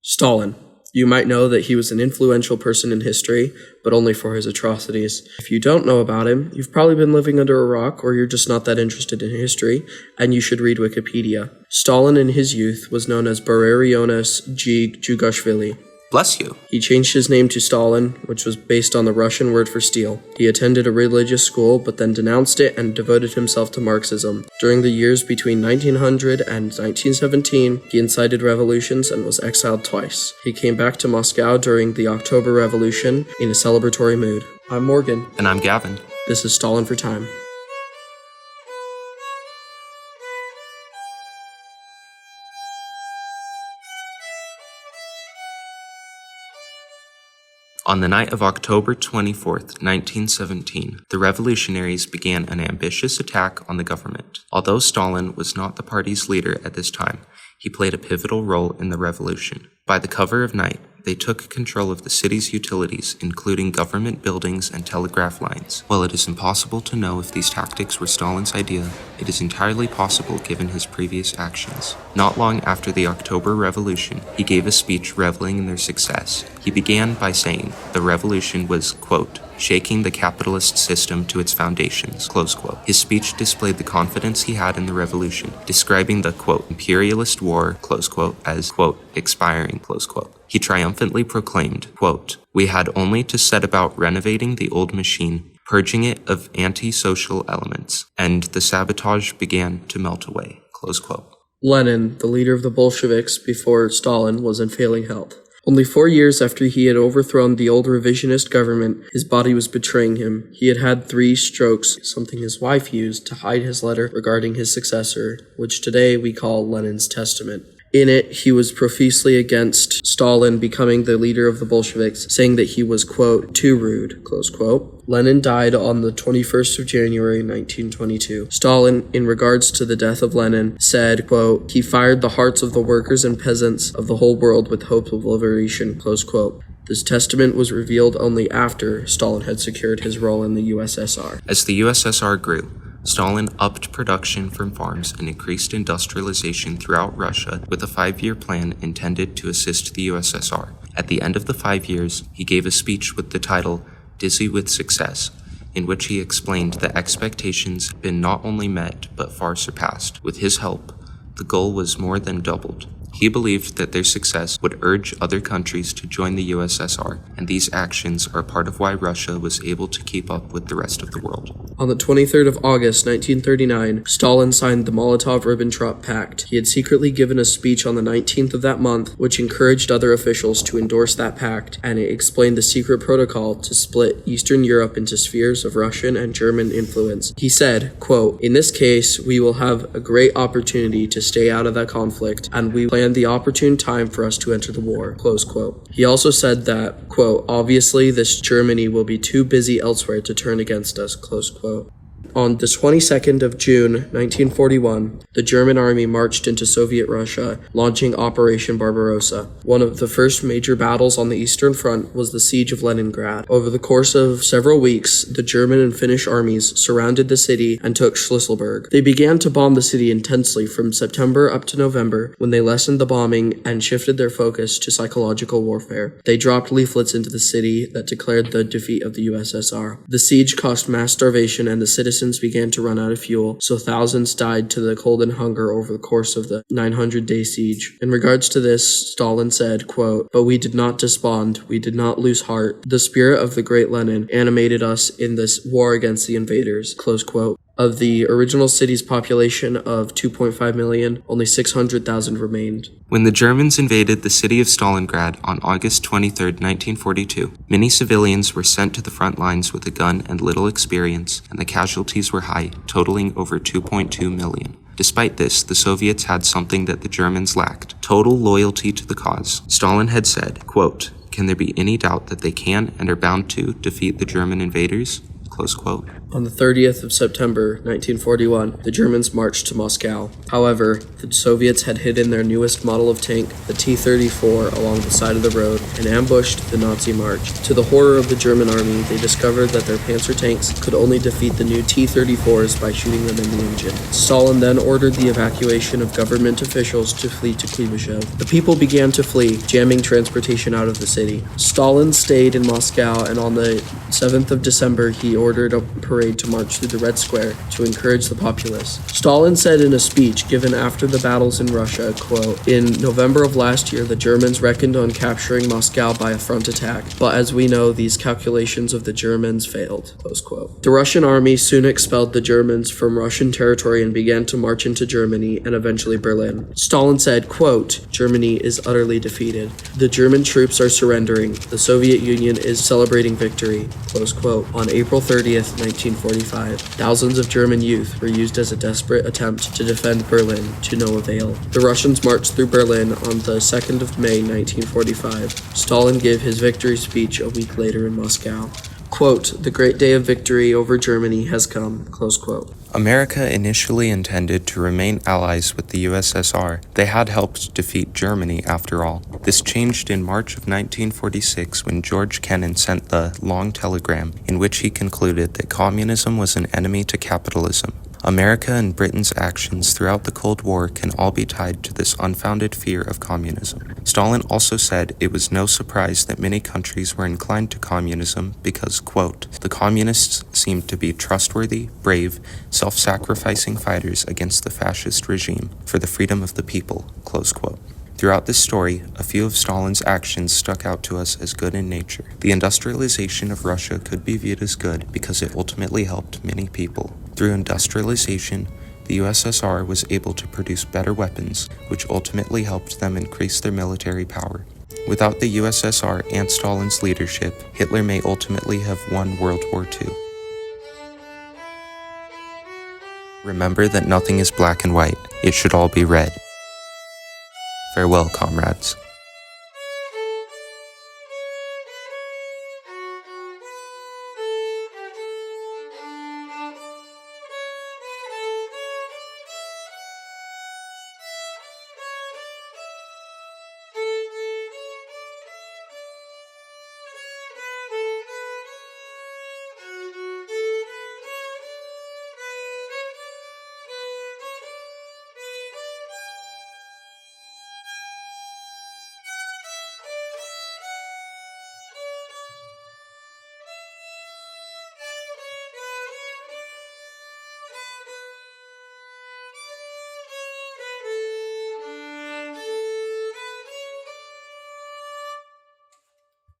Stalin. You might know that he was an influential person in history, but only for his atrocities. If you don't know about him, you've probably been living under a rock, or you're just not that interested in history, and you should read Wikipedia. Stalin in his youth was known as Baryonyas Djugashvili. Bless you. He changed his name to Stalin, which was based on the Russian word for steel. He attended a religious school, but then denounced it and devoted himself to Marxism. During the years between 1900 and 1917, he incited revolutions and was exiled twice. He came back to Moscow during the October Revolution in a celebratory mood. I'm Morgan. And I'm Gavin. This is Stalin for Time. On the night of October 24th, 1917, the revolutionaries began an ambitious attack on the government. Although Stalin was not the party's leader at this time, he played a pivotal role in the revolution. By the cover of night, they took control of the city's utilities, including government buildings and telegraph lines. While it is impossible to know if these tactics were Stalin's idea, it is entirely possible given his previous actions. Not long after the October Revolution, he gave a speech reveling in their success. He began by saying the revolution was, quote, shaking the capitalist system to its foundations, close quote. His speech displayed the confidence he had in the revolution, describing the, quote, imperialist war, close quote, as, quote, expiring, close quote. He triumphantly proclaimed, quote, we had only to set about renovating the old machine, purging it of anti-social elements, and the sabotage began to melt away, close quote. Lenin, the leader of the Bolsheviks before Stalin, was in failing health. Only 4 years after he had overthrown the old revisionist government, his body was betraying him. He had had 3 strokes, something his wife used to hide his letter regarding his successor, which today we call Lenin's Testament. In it, he was profusely against Stalin becoming the leader of the Bolsheviks, saying that he was, quote, too rude, close quote. Lenin died on the 21st of January, 1922. Stalin, in regards to the death of Lenin, said, quote, he fired the hearts of the workers and peasants of the whole world with hope of liberation, close quote. This testament was revealed only after Stalin had secured his role in the USSR. As the USSR grew, Stalin upped production from farms and increased industrialization throughout Russia with a 5-year plan intended to assist the USSR. At the end of the 5 years, he gave a speech with the title, Dizzy with Success, in which he explained that expectations had been not only met but far surpassed. With his help, the goal was more than doubled. He believed that their success would urge other countries to join the USSR, and these actions are part of why Russia was able to keep up with the rest of the world. On the 23rd of August, 1939, Stalin signed the Molotov-Ribbentrop Pact. He had secretly given a speech on the 19th of that month, which encouraged other officials to endorse that pact, and it explained the secret protocol to split Eastern Europe into spheres of Russian and German influence. He said, quote, in this case, we will have a great opportunity to stay out of that conflict, and we plan the opportune time for us to enter the war, close quote. He also said that, quote, obviously this Germany will be too busy elsewhere to turn against us, close quote. On the 22nd of June, 1941, the German army marched into Soviet Russia, launching Operation Barbarossa. One of the first major battles on the Eastern Front was the siege of Leningrad. Over the course of several weeks, the German and Finnish armies surrounded the city and took Schlüsselburg. They began to bomb the city intensely from September up to November, when they lessened the bombing and shifted their focus to psychological warfare. They dropped leaflets into the city that declared the defeat of the USSR. The siege caused mass starvation, and the citizens began to run out of fuel, so thousands died to the cold and hunger over the course of the 900-day siege. In regards to this, Stalin said, quote, but we did not despond, we did not lose heart. The spirit of the great Lenin animated us in this war against the invaders, close quote. Of the original city's population of 2.5 million, only 600,000 remained. When the Germans invaded the city of Stalingrad on August 23, 1942, many civilians were sent to the front lines with a gun and little experience, and the casualties were high, totaling over 2.2 million. Despite this, the Soviets had something that the Germans lacked: total loyalty to the cause. Stalin had said, quote, can there be any doubt that they can and are bound to defeat the German invaders? Close quote. On the 30th of September 1941, the Germans marched to Moscow. However, the Soviets had hidden their newest model of tank, the T-34, along the side of the road and ambushed the Nazi march. To the horror of the German army, they discovered that their Panzer tanks could only defeat the new T-34s by shooting them in the engine. Stalin then ordered the evacuation of government officials to flee to Kuibyshev. The people began to flee, jamming transportation out of the city. Stalin stayed in Moscow, and on the 7th of December, he ordered a parade to march through the Red Square to encourage the populace. Stalin said in a speech given after the battles in Russia, quote, "In November of last year, the Germans reckoned on capturing Moscow by a front attack, but as we know, these calculations of the Germans failed," close quote. The Russian army soon expelled the Germans from Russian territory and began to march into Germany and eventually Berlin. Stalin said, quote, "Germany is utterly defeated. The German troops are surrendering. The Soviet Union is celebrating victory," close quote. On April 30th, 1945, thousands of German youth were used as a desperate attempt to defend Berlin, to no avail. The Russians marched through Berlin on the 2nd of May, 1945. Stalin gave his victory speech a week later in Moscow. Quote, "The great day of victory over Germany has come," close quote. America initially intended to remain allies with the USSR. They had helped defeat Germany, after all. This changed in March of 1946 when George Kennan sent the long telegram in which he concluded that communism was an enemy to capitalism. America and Britain's actions throughout the Cold War can all be tied to this unfounded fear of communism. Stalin also said it was no surprise that many countries were inclined to communism because, quote, "the communists seemed to be trustworthy, brave, self-sacrificing fighters against the fascist regime for the freedom of the people," close quote. Throughout this story, a few of Stalin's actions stuck out to us as good in nature. The industrialization of Russia could be viewed as good because it ultimately helped many people. Through industrialization, the USSR was able to produce better weapons, which ultimately helped them increase their military power. Without the USSR and Stalin's leadership, Hitler may ultimately have won World War II. Remember that nothing is black and white. It should all be red. Farewell, comrades.